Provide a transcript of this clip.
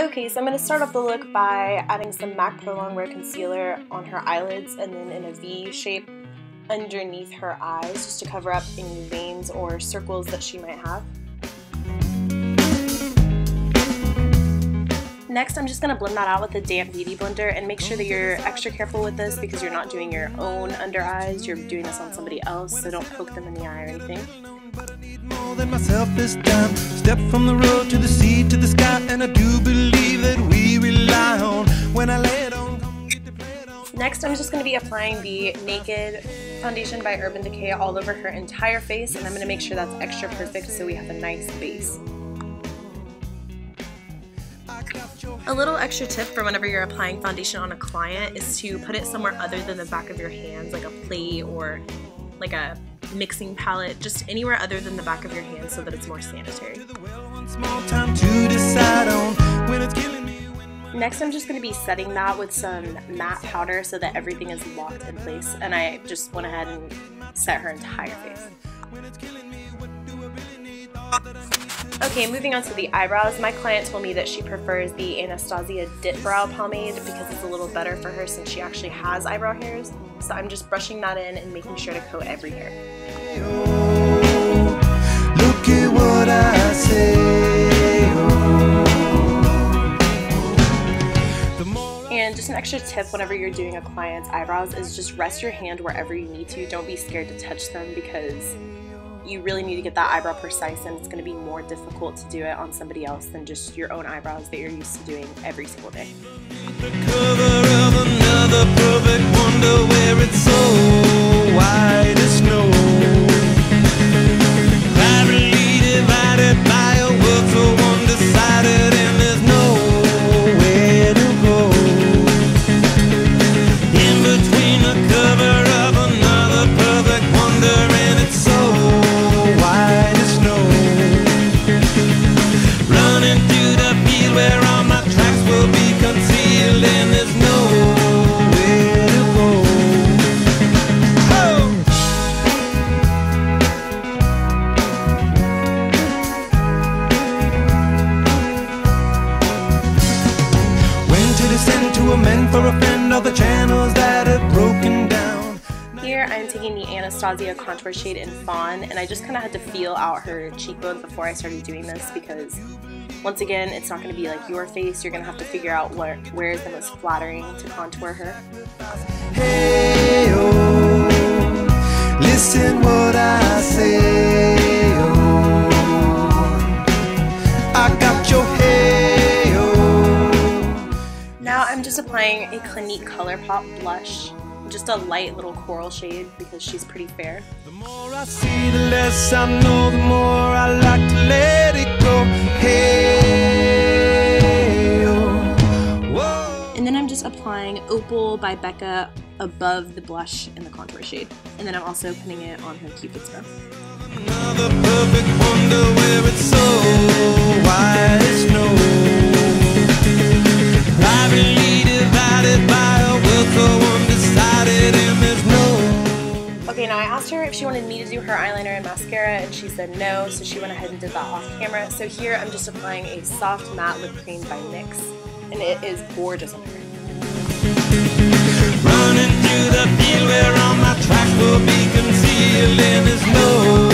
Okay, so I'm going to start off the look by adding some MAC Pro Longwear Concealer on her eyelids and then in a V shape underneath her eyes just to cover up any veins or circles that she might have. Next, I'm just going to blend that out with a damp beauty blender and make sure that you're extra careful with this because you're not doing your own under eyes, you're doing this on somebody else, so don't poke them in the eye or anything. Than myself this time. Step from the road to the sea to the sky, and I do believe that we rely on when I lay it on. Next, I'm just going to be applying the Naked foundation by Urban Decay all over her entire face, and I'm going to make sure that's extra perfect so we have a nice base. A little extra tip for whenever you're applying foundation on a client is to put it somewhere other than the back of your hands, like a plate or like a mixing palette, just anywhere other than the back of your hand so that it's more sanitary. Next, I'm just going to be setting that with some matte powder so that everything is locked in place, and I just went ahead and set her entire face. Okay, moving on to the eyebrows. My client told me that she prefers the Anastasia Dip Brow Pomade because it's a little better for her since she actually has eyebrow hairs. So I'm just brushing that in and making sure to coat every hair. Look at what I say. And just an extra tip whenever you're doing a client's eyebrows is just rest your hand wherever you need to. Don't be scared to touch them because you really need to get that eyebrow precise, and it's going to be more difficult to do it on somebody else than just your own eyebrows that you're used to doing every single day. The cover of another perfect wonder where it's so white as snow. Privately divided by a world so one-decided, and there's nowhere to go. In between the cover of another perfect wonder, and it's so white as snow. Running through the field where all my tracks will be concealed, and there's nowhere to go. Oh! When to descend to amend for a friend all the channels that have broken down. Here I'm taking the Anastasia contour shade in Fawn, and I just kind of had to feel out her cheekbone before I started doing this because once again it's not going to be like your face. You're going to have to figure out where is the most flattering to contour her. Hey, oh, listen what I say, oh, I got your hey, oh. Now I'm just applying a Clinique ColourPop blush. Just a light little coral shade because she's pretty fair. The more I see, the less I know, the more I like to let it go. Hey, oh, whoa. And then I'm just applying Opal by Becca above the blush in the contour shade. And then I'm also putting it on her Cupid's bow. Another perfect wonder where it's so white as snow. Privately divided by a world so undecided, and there's no. Okay, now I asked her if she wanted me to do her eyeliner and mascara, and she said no, so she went ahead and did that off camera. So here I'm just applying a soft matte lip cream by NYX, and it is gorgeous on her. Running through the field where all my tracks will be concealed, and there's no